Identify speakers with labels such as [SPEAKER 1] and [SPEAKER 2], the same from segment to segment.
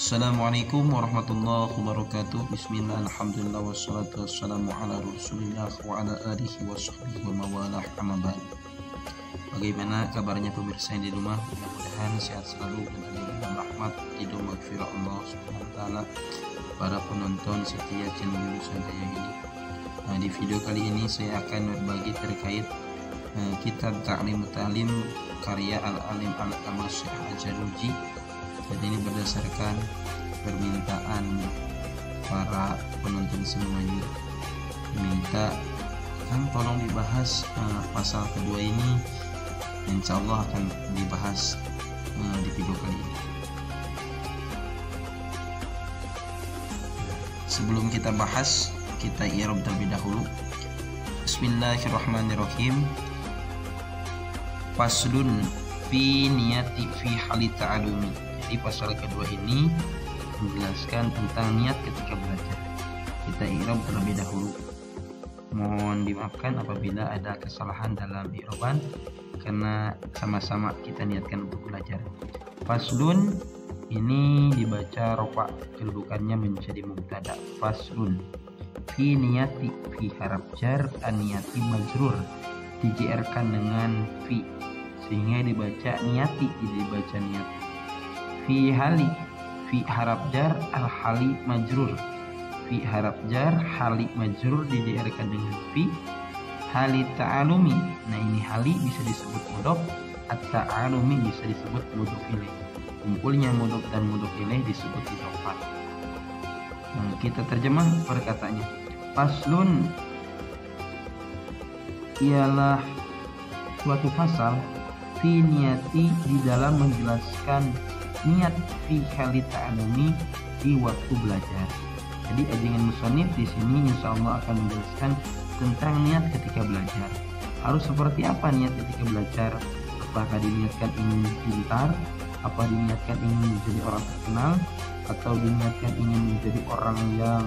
[SPEAKER 1] Assalamualaikum warahmatullahi wabarakatuh. Bismillah, alhamdulillah, wassalatu wassalamu ala rasulillah wa ala alihi wa sahbihi wa mawalah, amma ba'd. Bagaimana kabarnya pemirsa yang di rumah? Mudah-mudahan sehat selalu dan ada dalam rahmat ridho maghfirah Allah subhanahu wa ta'ala. Para penonton setia channel Nusantara ini, di video kali ini saya akan berbagi terkait kitab Ta'lim Mutalim karya Al-Alim Al-Allamah Syekh Al-Jaruji. Dan ini berdasarkan permintaan para penonton semuanya, minta kan tolong dibahas pasal kedua ini. Insya Allah akan dibahas di video kali ini. Sebelum kita bahas, kita i'rab terlebih dahulu. Bismillahirrahmanirrahim. Faslun fi niyati fi hali ta'alumi. Di pasal kedua ini menjelaskan tentang niat ketika belajar. Kita i'rab terlebih dahulu. Mohon dimaafkan apabila ada kesalahan dalam i'raban karena sama-sama kita niatkan untuk belajar. Faslun ini dibaca rofa, kedudukannya menjadi mubtada. Faslun fi niyati, fi harap jar, an-niyati majrur, dijerkan dengan fi sehingga dibaca niyati, jadi dibaca niat. Fi hali, fi harap jar, al-hali majrur. Fi harap jar, hali majrur dijarkan dengan fi. Hali ta'alumi, nah ini hali bisa disebut mudhof, at-ta'alumi bisa disebut mudhof ilaih. Kumpulnya mudhof dan mudhof ilaih disebut idhofah. Nah, kita terjemah perkataannya. Faslun ialah suatu fasal fi niyati, di dalam menjelaskan niat fi hali ta'alumi, di waktu belajar. Jadi ajengan musannif di sini insya Allah akan menjelaskan tentang niat ketika belajar. Harus seperti apa niat ketika belajar? Apakah diniatkan ingin pintar? Apa diniatkan ingin menjadi orang terkenal? Atau diniatkan ingin menjadi orang yang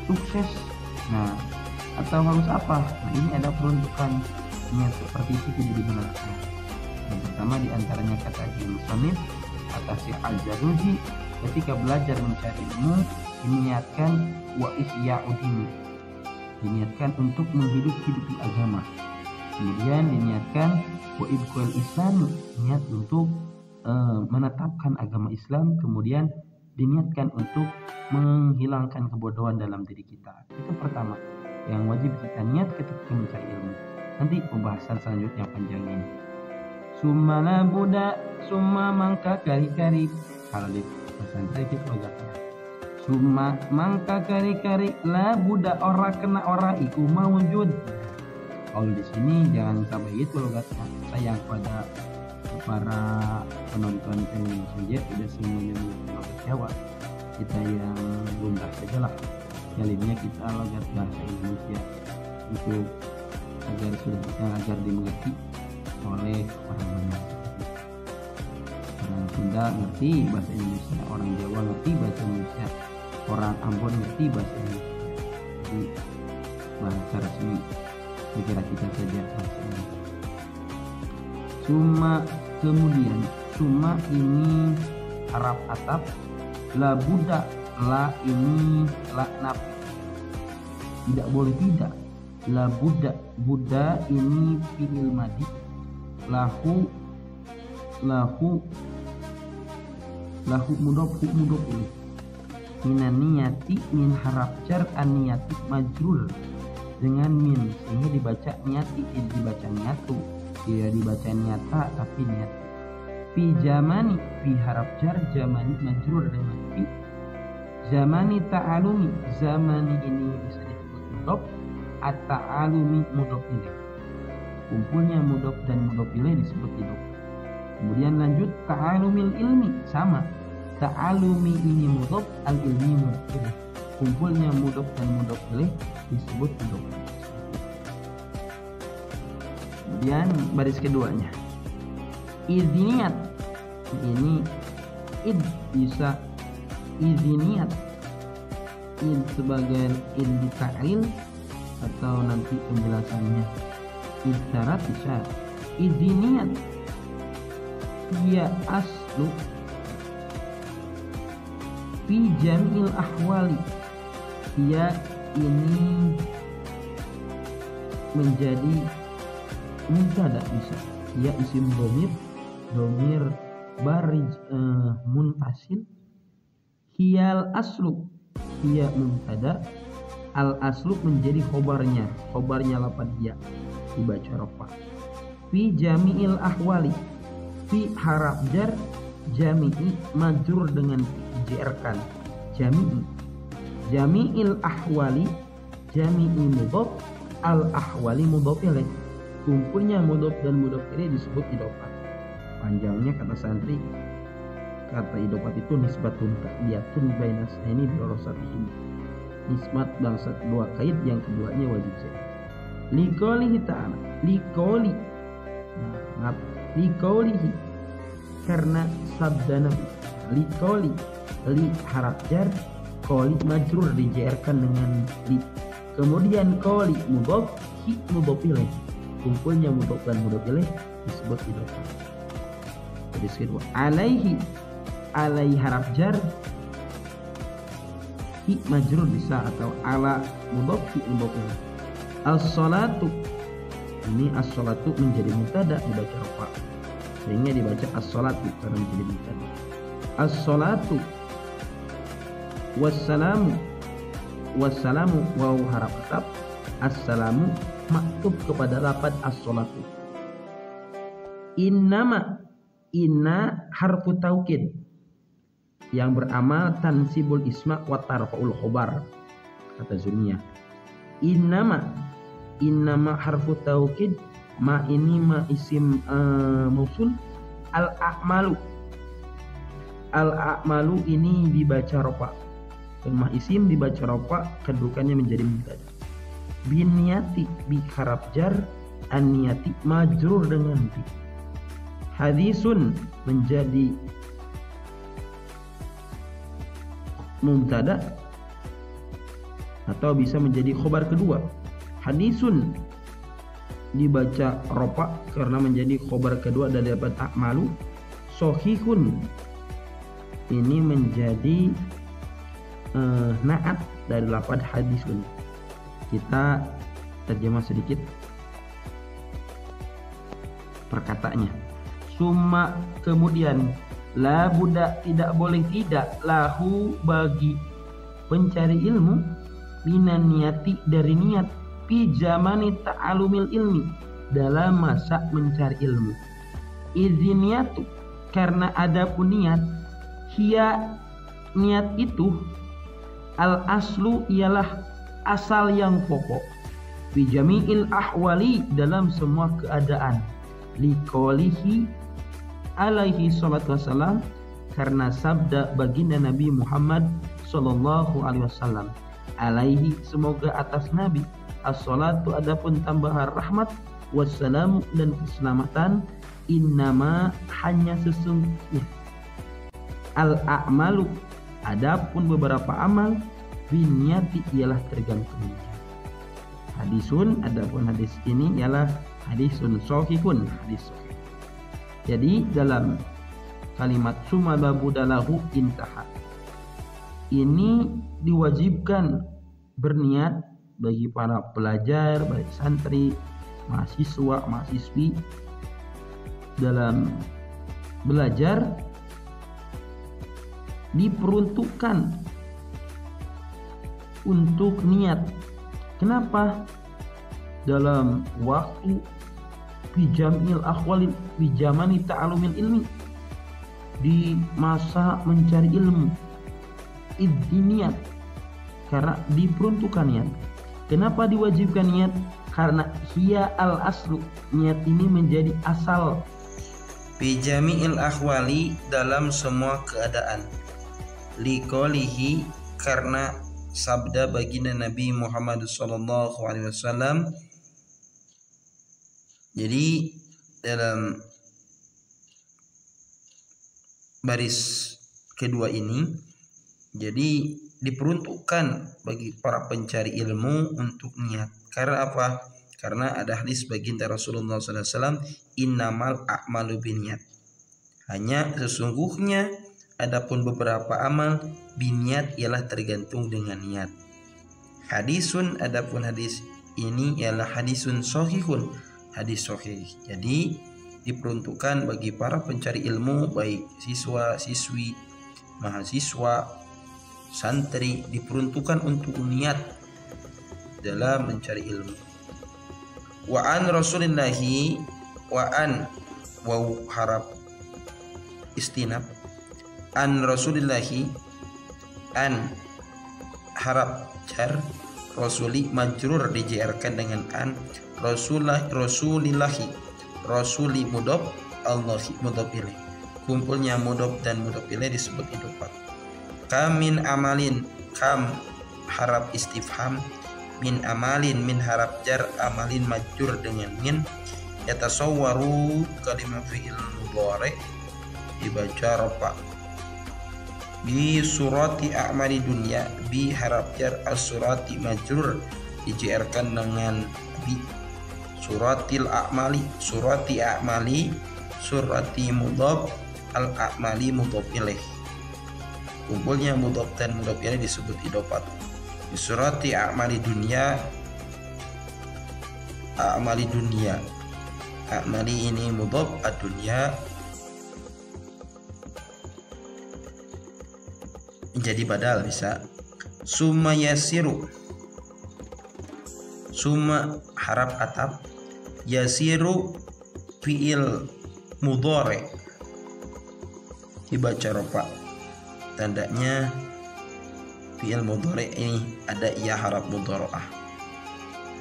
[SPEAKER 1] sukses? Nah, atau harus apa? Nah, ini ada peruntukan niat seperti itu tidak dibenarkan. Yang pertama diantaranya kata musannif, kata Syekh Al-Jaruji, ketika belajar mencari ilmu diniatkan wa ihya'udin, diniatkan untuk menghidupi agama. Kemudian diniatkan wa ibqal Islam, niat untuk menetapkan agama Islam. Kemudian diniatkan untuk menghilangkan kebodohan dalam diri kita. Itu pertama yang wajib kita niat ketika mencari ilmu. Nanti pembahasan selanjutnya panjangnya ini. Summa la buddha, summa mangka kari-kari. Kalau di pesantren itu logatnya. Summa mangka kari-kari, la buddha ora kena ora iku mawujud. Kalau di sini jangan sampai itu logatnya. Sayang pada para penonton yang saja tidak semuanya logat Jawa. Kita yang lumrah saja lah. Kalinya kita logat bahasa Indonesia untuk agar dimengerti oleh orang banyak. Orang Sunda ngerti bahasa Indonesia, orang Jawa ngerti bahasa Indonesia, orang Ambon ngerti bahasa Indonesia. Jadi bahasa resmi negara kita saja bahasa Indonesia. Summa, kemudian summa ini harap atap, la buddha, la ini la nafi, tidak boleh tidak. La buddha, buddha ini fi'il madi, lahu mudhof ilaih. Minan niyati, min harap jar, an niyati majrur dengan min sehingga dibaca niyati, dibaca niyatu, tidak dibaca niyata tapi niat. Fi jamani, fi harap jar, jamani majrur dengan fi. Zamani ta'alumi, zamani ini bisa disebut mudhof, at-ta'alumi mudhof ilaih. Kumpulnya mudhof dan mudhof ilaih disebut idhofah. Kemudian lanjut ta'alumil ilmi, sama. Ta'alumi ini mudhof, al-ilmi mudhof ilaih. Kumpulnya mudhof dan mudhof ilaih disebut idhofah. Kemudian baris keduanya iziniat, ini id bisa iziniat, id sebagai id di ta'lil atau nanti penjelasannya id syarat bisa iziniat. Ia aslu fi jami'il ahwali. Ia ini menjadi mubtada bisa. Ia isim domir barij munfasil. Hiyal aslu, ia mubtada, al aslu menjadi khobarnya lapad dia dibaca rafa. Fi jami'il ahwali, fi haraf jar jami'i majrur dengan dijerkan jami'il ahwali, jami'i mudhof, al ahwali mudhof ilaih. Kumpulnya mudhof dan mudhof ilaih disebut idhofah. Panjangnya kata santri, kata idhofah itu nisbatun ta'diyatun bainas ini birosatihim. Nisbat bangsat dua kait, yang keduanya wajib zaid. Liqaulihi ta'ala, liqaulihi karena sabda Nabi. Liqauli, li haraf jar, qauli majrur dijarkan dengan li. Kemudian qauli mudhof, hi mudhof ilaih. Kumpulnya mudhof dan mudhof ilaih disebut idhofah. Jadi kedua, alaihi haraf jar, hi majrur bisa, atau ala mudhof hi mudhof ilaih. As-salatu, ini as-salatu menjadi mubtada dibaca rafa, sehingga dibaca as-salatu karena menjadi mubtada. As-salatu wassalamu waw haraf ataf, assalamu maktub kepada lafaz as-salatu. Inna harfu taukid yang beramal tansibul isma wa tarfa'ul khobar, kata Zumiyah. Innama harfu taukid, ma ini ma isim mausul. Al-a'malu ini dibaca rafa, ma isim dibaca rafa, kedudukannya menjadi mubtada. Biniyati bi haraf jar, an-niyati majrur dengan bi. Hadisun menjadi mubtada atau bisa menjadi khobar kedua. Hadisun dibaca rafa karena menjadi khobar kedua dari lafaz a'malu. Sohihun ini menjadi na'at dari lafaz hadisun. Kita terjemah sedikit perkataannya. Summa, kemudian, la buddha, tidak boleh tidak, lahu bagi pencari ilmu, minan niyati dari niat, fi zamani ta'alumil ilmi, dalam masa mencari ilmu. Iziniyatu, karena ada pun niat, hiya niat itu, al aslu ialah asal yang pokok, fi jami'il ahwali dalam semua keadaan. Liqaulihi alaihi salatu wassalam, karena sabda baginda Nabi Muhammad sallallahu alaihi wasallam. Alaihi, semoga atas Nabi, as-salatu adapun tambahan rahmat, wassalamu dan keselamatan, innama hanya sesungguhnya, al-a'malu adapun beberapa amal, binniyati ialah tergantung. Hadisun, adapun hadis ini ialah hadisun sahihun, hadis sahih. Jadi dalam kalimat summa babudalahu intaha, ini diwajibkan berniat bagi para pelajar, baik santri, mahasiswa, mahasiswi dalam belajar, diperuntukkan untuk niat. Kenapa? Dalam waktu bijamil akhwalil, bijamani ta'alumil ilmi, di masa mencari ilmu, niat, karena diperuntukkan niat. Kenapa diwajibkan niat? Karena hiya al aslu, niat ini menjadi asal, bijamil akhwali dalam semua keadaan. Liqaulihi, karena sabda baginda Nabi Muhammad SAW. Jadi dalam baris kedua ini, jadi diperuntukkan bagi para pencari ilmu untuk niat. Karena apa? Karena ada hadis baginda Rasulullah SAW, innamal a'malu binniyat, hanya sesungguhnya adapun beberapa amal biniat ialah tergantung dengan niat. Hadisun, adapun hadis ini ialah hadisun sahihun, hadis sahih. Jadi diperuntukkan bagi para pencari ilmu, baik siswa, siswi, mahasiswa, santri, diperuntukkan untuk niat dalam mencari ilmu. Wa an Rasulillahi, wa an waw harap istinab, an Rasulillahi, an harap jar, rasuli majrur dijarkan dengan an, rasulillahi, rasuli mudhof, Allahi mudhof ilaih. Kumpulnya mudhof dan mudhof ilaih disebut idhofah. Kam min amalin, kam harap istifham, min amalin, min harap jar, amalin majrur dengan min, yatasawwaru kalimat fi'il mudhari dibaca rafa. Bi surati a'mali dunya, bi harap jar, as-surati majrur dijarkan dengan bi. Suratil a'mali, surati a'mali, surati mudhof, al a'mali mudhof ilaih. Kumpulnya mudhof dan mudhof ilaih disebut idhofah. Bi surati a'mali dunya, a'mali dunya, a'mali ini mudhof, ad-dunya menjadi badal bisa. Summa yasiru, summa harap atap, yasiru fi'il mudhari dibaca rafa. Tandanya fi'il mudhari ini ada ya harap mudhara'ah.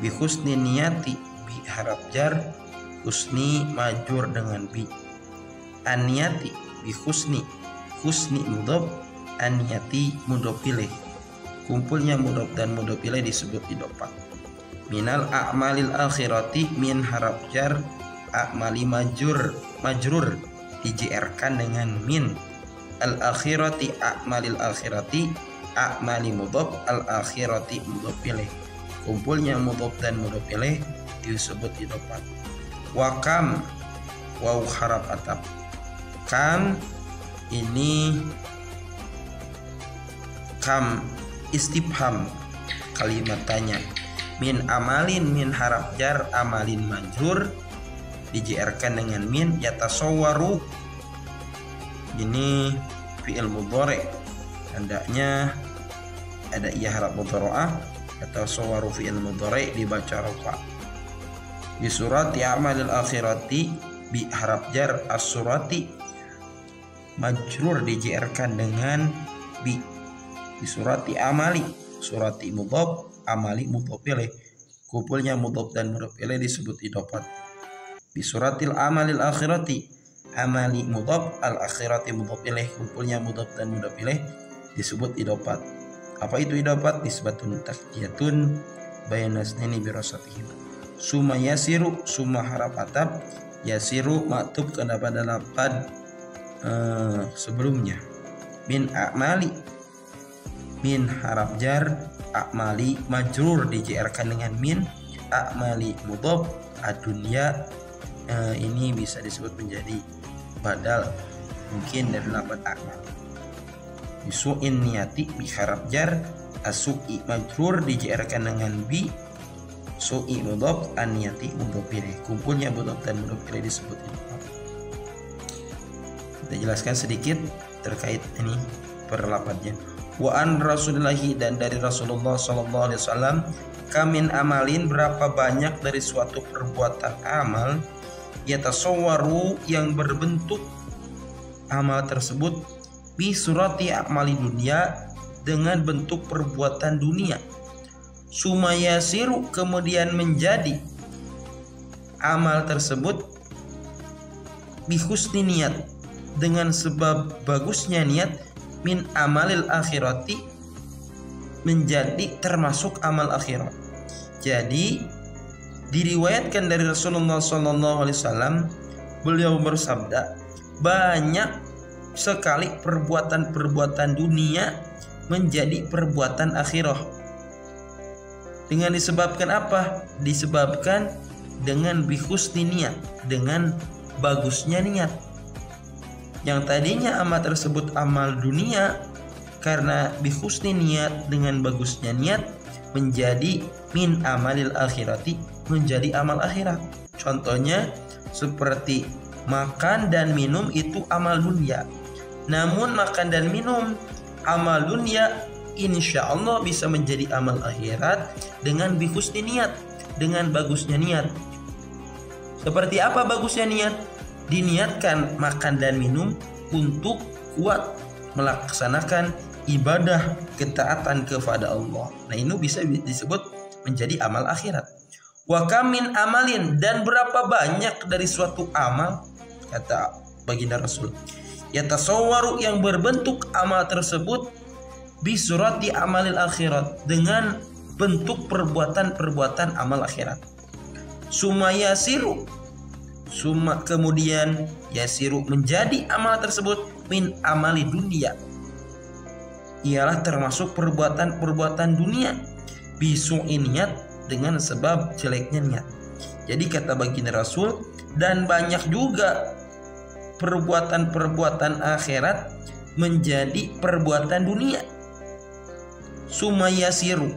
[SPEAKER 1] Bi husni niyati, bi harap jar, husni majur dengan bi. An-niyati bi husni, husni mudhof, an-niyati mudhof ilaih. Kumpulnya mudhof dan mudhof ilaih disebut idhofah. Minal a'malil akhirati, min harap jar, a'mali majrur dijarkan dengan min. Al akhirati, a'malil akhirati, a'mali mudhof, al akhirati mudhof ilaih. Kumpulnya mudhof dan mudhof ilaih disebut idhofah. Wa kam, waw harap atap, kam ini kam istifham, kalimat tanya. Min amalin, min harap jar, amalin majrur dijarkan dengan min. Yatasawwaru ini fi'il mudhari, hendaknya ada iya harap mudhara'ah. Yatasawwaru fi'il mudhari dibaca rafa. Bi surati a'malil akhirati, bi harap jar, as-surati majrur dijarkan dengan bi. Bi surati amali, surati mudhof, amali mudhof ilaih. Kumpulnya mudhof dan mudhof ilaih disebut idhofah. Bi suratil amalil akhirati, amali mudhof, al akhirati mudhof ilaih. Kumpulnya mudhof dan mudhof ilaih disebut idhofah. Apa itu idhofah? Nisbatun taqiyatun bayna isnaini bi rasatihim. Summa yasiru, summa harap atap, yasiru maktub pada lafaz sebelumnya. Min a'mali, min harap jar, a'mali majrur dijarkan dengan min, a'mali mudhof, ad-dunya ini bisa disebut menjadi badal mungkin dari lafaz a'mal. Bisu'in niyati, bi harap jar, as-su'i majrur dijarkan dengan bi, su'i mudhof, an-niyati mudhof ilaih. Kumpulnya mudhof dan mudhof ilaih disebut idhofah. Kita jelaskan sedikit terkait ini perlafadznya. Wa an Rasulillahi, dan dari Rasulullah sallallahu alaihi wasallam, kamin amalin, berapa banyak dari suatu perbuatan amal, yatasawwaru yang berbentuk amal tersebut, bi surati a'mali dunia, dengan bentuk perbuatan dunia. Sumayasiru, kemudian menjadi amal tersebut, bi husni niat, dengan sebab bagusnya niat, min amalil akhirati, menjadi termasuk amal akhirat. Jadi diriwayatkan dari Rasulullah SAW, beliau bersabda, banyak sekali perbuatan-perbuatan dunia menjadi perbuatan akhirah. Dengan disebabkan apa? Disebabkan dengan bihusni niat, dengan bagusnya niat. yang tadinya amal tersebut amal dunia, karena bihusni niat, dengan bagusnya niat, menjadi min amalil akhirati, menjadi amal akhirat. Contohnya seperti makan dan minum itu amal dunia, namun makan dan minum amal dunia insya Allah bisa menjadi amal akhirat dengan bihusni niat, dengan bagusnya niat. Seperti apa bagusnya niat? Diniatkan makan dan minum untuk kuat melaksanakan ibadah ketaatan kepada Allah. Nah, ini bisa disebut menjadi amal akhirat. Wa kamin amalin, dan berapa banyak dari suatu amal, kata baginda Rasul, yatasawwaru, yang berbentuk amal tersebut, bisurati amalil akhirat, dengan bentuk perbuatan-perbuatan amal akhirat. Sumayasiru, kemudian yasiru, menjadi amal tersebut min amali dunia, ialah termasuk perbuatan-perbuatan dunia, bisu'i niat, dengan sebab jeleknya niat. Jadi kata baginda Rasul, dan banyak juga perbuatan-perbuatan akhirat menjadi perbuatan dunia. Sumayasiru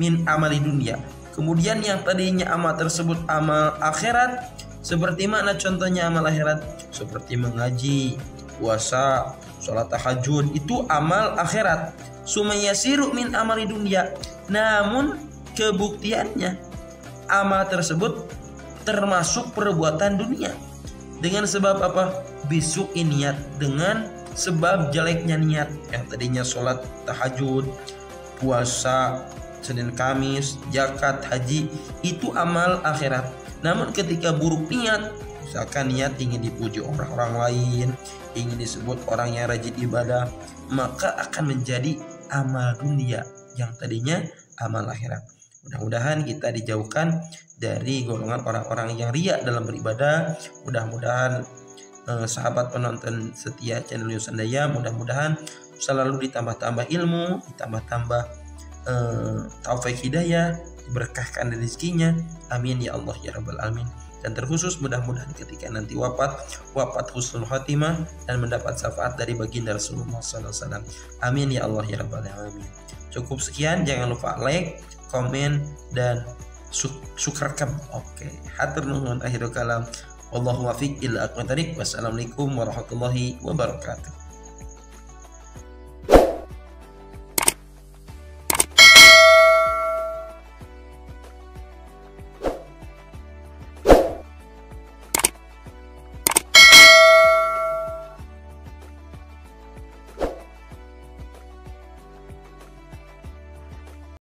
[SPEAKER 1] min amali dunia, kemudian yang tadinya amal tersebut amal akhirat, seperti mana contohnya amal akhirat? Seperti mengaji, puasa, sholat tahajud, itu amal akhirat. Sumayasiru min amali dunia, namun kebuktiannya amal tersebut termasuk perbuatan dunia. Dengan sebab apa? Bisu'i niat, dengan sebab jeleknya niat. Yang tadinya sholat tahajud, puasa Senin Kamis, zakat, haji, itu amal akhirat. Namun ketika buruk niat, misalkan niat ingin dipuji orang-orang lain, ingin disebut orang yang rajin ibadah, maka akan menjadi amal dunia yang tadinya amal akhirat. Mudah-mudahan kita dijauhkan dari golongan orang-orang yang riya dalam beribadah. Mudah-mudahan sahabat penonton setia channel Yusandaya, mudah-mudahan selalu ditambah-tambah ilmu, ditambah-tambah taufik hidayah, diberkahkan rezekinya. Amin ya Allah ya Rabbal Alamin. Dan terkhusus mudah-mudahan ketika nanti wafat husnul khatimah dan mendapat syafaat dari baginda Rasulullah SAW. Amin ya Allah ya Rabbal Alamin. Cukup sekian, jangan lupa like, komen, dan subscribe. Oke, hatur nuhun, akhirul kalam. Wallahu muwaffiq ila aqwamit thoriq. Wassalamualaikum warahmatullahi wabarakatuh.